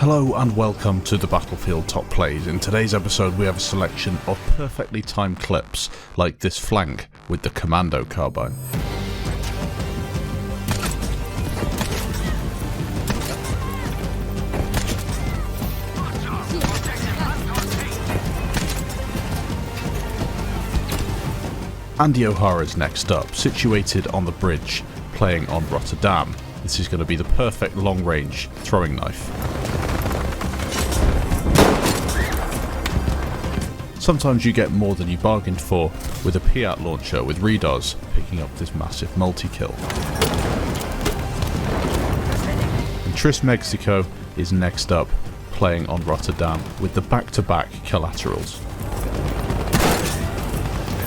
Hello and welcome to the Battlefield Top Plays. In today's episode we have a selection of perfectly timed clips like this flank with the Commando Carbine. AndyO'Hara is next up, situated on the bridge, playing on Rotterdam. This is going to be the perfect long-range throwing knife. Sometimes you get more than you bargained for with a Piat launcher with Redos picking up this massive multi-kill. And Trismegisto is next up, playing on Rotterdam with the back-to-back collaterals.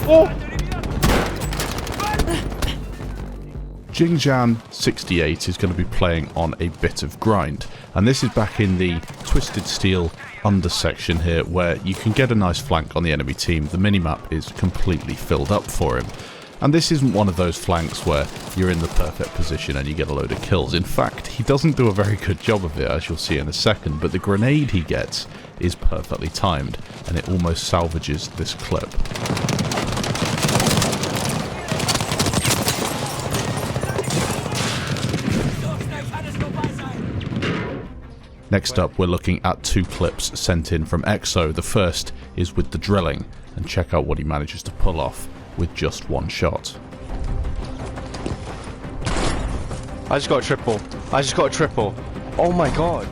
Oh! JuliusVinokurov is going to be playing on a bit of grind, and this is back in the Twisted Steel under section here where you can get a nice flank on the enemy team. The minimap is completely filled up for him, and this isn't one of those flanks where you're in the perfect position and you get a load of kills. In fact, he doesn't do a very good job of it, as you'll see in a second, but the grenade he gets is perfectly timed and it almost salvages this clip. Next up, we're looking at two clips sent in from Exo. The first is with the drilling, and check out what he manages to pull off with just one shot. I just got a triple. Oh my god.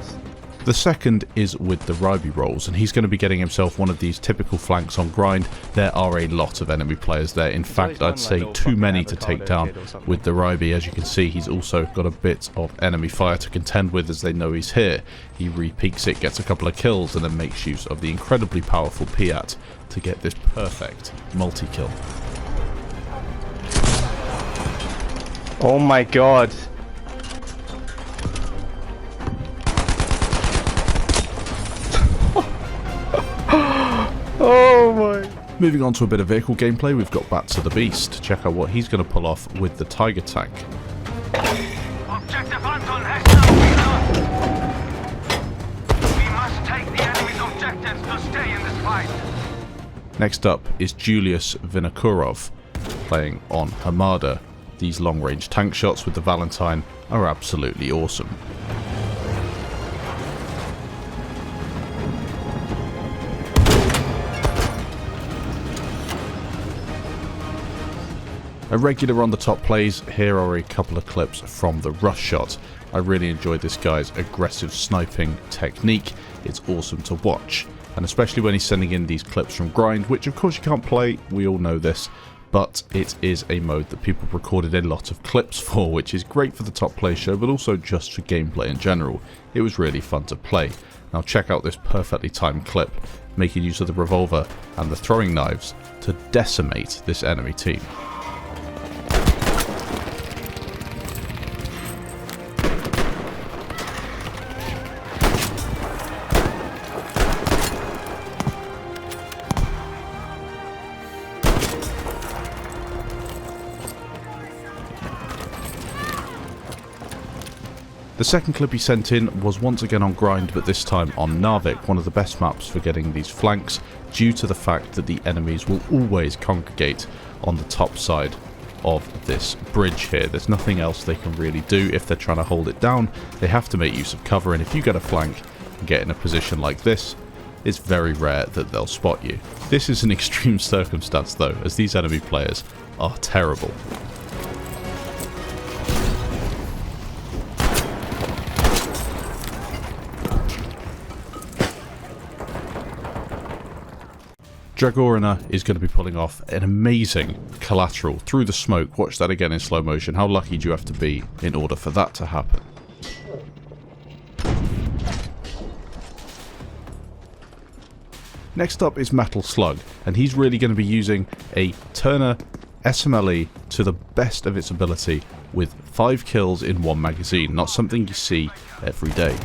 The second is with the Ryby rolls, and he's going to be getting himself one of these typical flanks on grind. There are a lot of enemy players there. In fact, I'd say too many to take down with the Ryby. As you can see, he's also got a bit of enemy fire to contend with as they know he's here. He re-peeks it, gets a couple of kills, and then makes use of the incredibly powerful Piat to get this perfect multi-kill. Oh my god. Oh my. Moving on to a bit of vehicle gameplay, we've got Bats of the Beast. Check out what he's going to pull off with the Tiger tank. Objective Anton has now been lost. We must take the enemy's objectives to stay in this fight. Next up is JuliusVinokurov playing on Hamada. These long-range tank shots with the Valentine are absolutely awesome. A regular on the top plays, here are a couple of clips from the rush shot. I really enjoyed this guy's aggressive sniping technique. It's awesome to watch, and especially when he's sending in these clips from grind, which of course you can't play, we all know this, but it is a mode that people recorded a lot of clips for, which is great for the top play show, but also just for gameplay in general. It was really fun to play. Now check out this perfectly timed clip, making use of the revolver and the throwing knives to decimate this enemy team. The second clip he sent in was once again on grind, but this time on Narvik, one of the best maps for getting these flanks due to the fact that the enemies will always congregate on the top side of this bridge here. There's nothing else they can really do if they're trying to hold it down. They have to make use of cover, and if you get a flank and get in a position like this, it's very rare that they'll spot you. This is an extreme circumstance though, as these enemy players are terrible. Dragonoraner is going to be pulling off an amazing collateral through the smoke. Watch that again in slow motion. How lucky do you have to be in order for that to happen? Next up is Metal Slug, and he's really going to be using a Turner SMLE to the best of its ability with 5 kills in 1 magazine. Not something you see every day.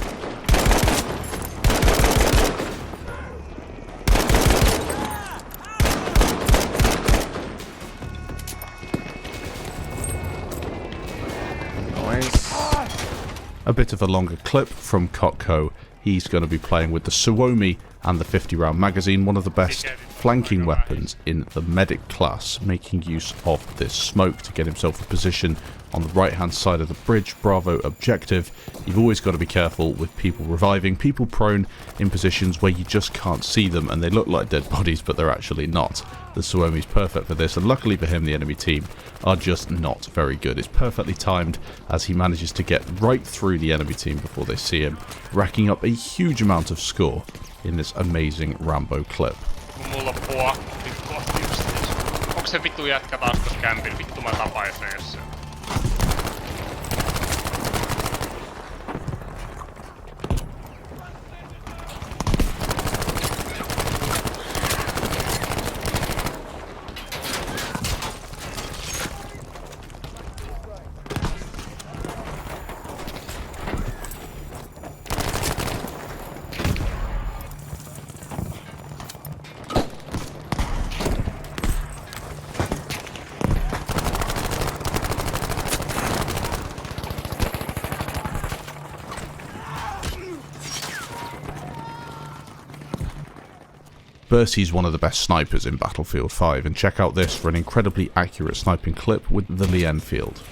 A bit of a longer clip from Kotko. he's going to be playing with the Suomi and the 50-round magazine, one of the best flanking weapons in the medic class, making use of this smoke to get himself a position on the right hand side of the bridge. Bravo objective. You've always got to be careful with people reviving, people prone in positions where you just can't see them and they look like dead bodies but they're actually not. The Suomi's perfect for this, and luckily for him the enemy team are just not very good. It's perfectly timed as he manages to get right through the enemy team before they see him, racking up a huge amount of score in this amazing Rambo clip. Mulla puhua kohti yksityis. Onko se vittu jätkä taas tuossa kämpillä? Vittu mä tapaisin jos Bertie's one of the best snipers in Battlefield 5, and check out this for an incredibly accurate sniping clip with the Lee Enfield.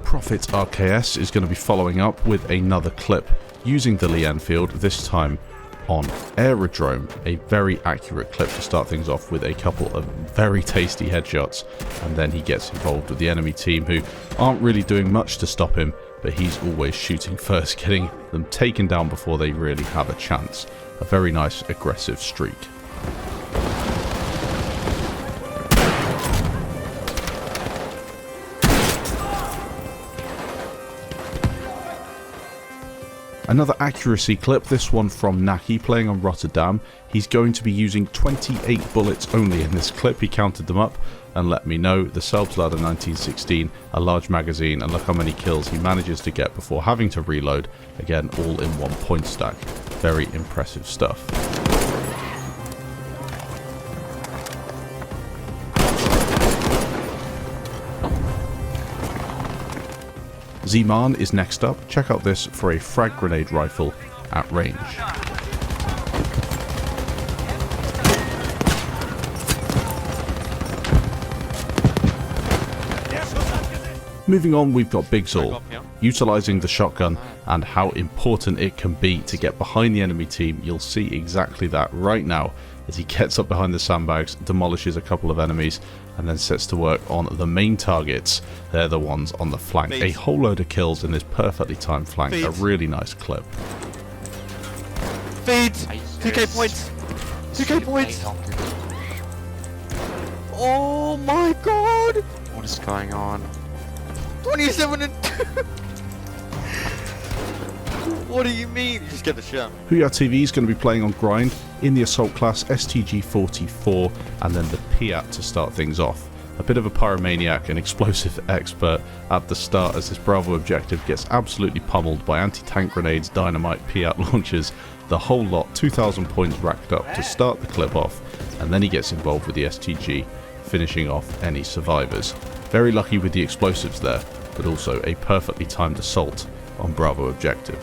Prophet RKS is going to be following up with another clip using the Lee Enfield, this time on Aerodrome. A very accurate clip to start things off with a couple of very tasty headshots, and then he gets involved with the enemy team who aren't really doing much to stop him, but he's always shooting first, getting them taken down before they really have a chance. A very nice aggressive streak. Another accuracy clip, this one from Naki playing on Rotterdam. He's going to be using 28 bullets only in this clip. He counted them up and let me know. The Selbstlader 1916, a large magazine, and look how many kills he manages to get before having to reload. Again, all in one point stack. Very impressive stuff. Z-Man is next up. Check out this for a frag grenade rifle at range. Moving on, we've got Biggzall, utilising the shotgun and how important it can be to get behind the enemy team. You'll see exactly that right now as he gets up behind the sandbags, demolishes a couple of enemies, and then sets to work on the main targets. They're the ones on the flank. A whole load of kills in this perfectly timed flank. A really nice clip. Feed! 2k points! 2k points! Oh my god! What is going on? 27 and 2! What do you mean? You just get the shot. Huya TV is going to be playing on Grind in the Assault class, STG-44, and then the Piat to start things off. A bit of a pyromaniac and explosive expert at the start as this Bravo objective gets absolutely pummeled by anti-tank grenades, dynamite, Piat launchers, the whole lot. 2,000 points racked up to start the clip off, and then he gets involved with the STG, finishing off any survivors. Very lucky with the explosives there, but also a perfectly timed assault on Bravo objective.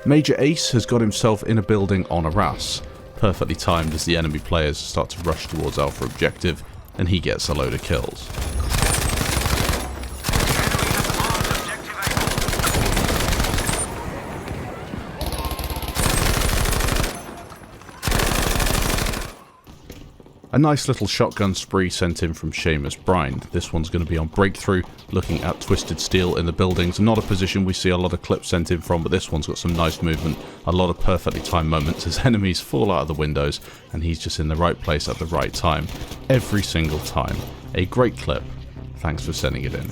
Major Ace has got himself in a building on a RAS, perfectly timed as the enemy players start to rush towards Alpha objective, and he gets a load of kills. A nice little shotgun spree sent in from SeamusBryne. This one's going to be on Breakthrough, looking at Twisted Steel in the buildings. Not a position we see a lot of clips sent in from, but this one's got some nice movement. A lot of perfectly timed moments as enemies fall out of the windows, and he's just in the right place at the right time. Every single time. A great clip. Thanks for sending it in.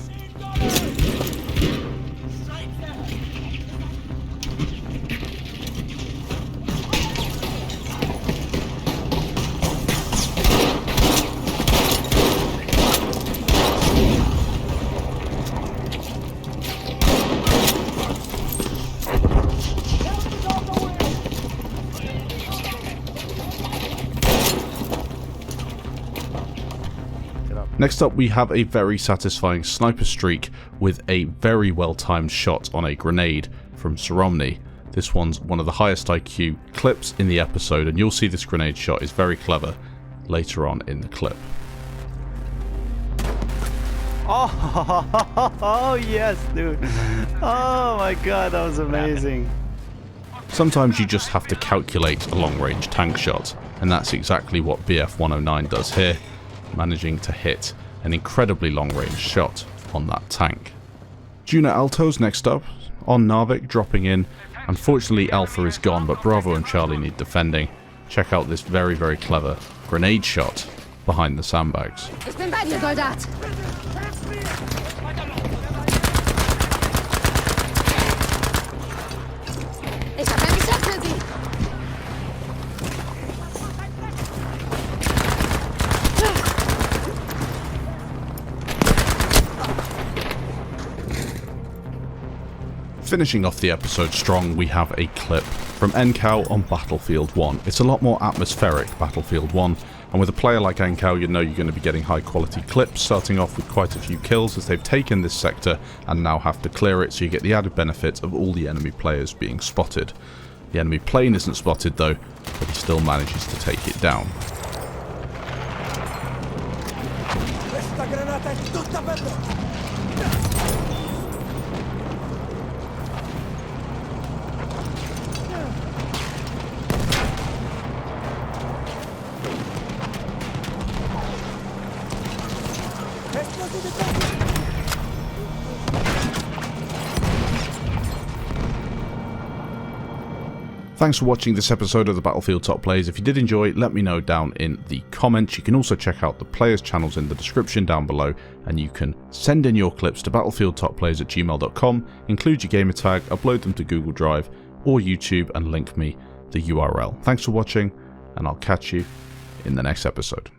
Next up, we have a very satisfying sniper streak with a very well timed shot on a grenade from Saromny. This one's one of the highest IQ clips in the episode, and you'll see this grenade shot is very clever later on in the clip. Oh, yes, dude. Oh my god, that was amazing. Sometimes you just have to calculate a long-range tank shot, and that's exactly what BF-109 does here, managing to hit an incredibly long-range shot on that tank. Juna Alto's next up, on Narvik, dropping in. Unfortunately, Alpha is gone, but Bravo and Charlie need defending. Check out this very, very clever grenade shot behind the sandbags. Ich bin bei dir, Soldat! Ich hab ein Geschäft für Sie! Finishing off the episode strong, we have a clip from NCOW on Battlefield 1. It's a lot more atmospheric, Battlefield 1, and with a player like NCOW, you know you're going to be getting high quality clips, starting off with quite a few kills as they've taken this sector and now have to clear it, so you get the added benefit of all the enemy players being spotted. The enemy plane isn't spotted though, but he still manages to take it down. Thanks for watching this episode of the Battlefield Top Plays. If you did enjoy, let me know down in the comments. You can also check out the players' channels in the description down below, and you can send in your clips to battlefieldtopplays@gmail.com, include your gamer tag, upload them to Google Drive or YouTube, and link me the URL. Thanks for watching, and I'll catch you in the next episode.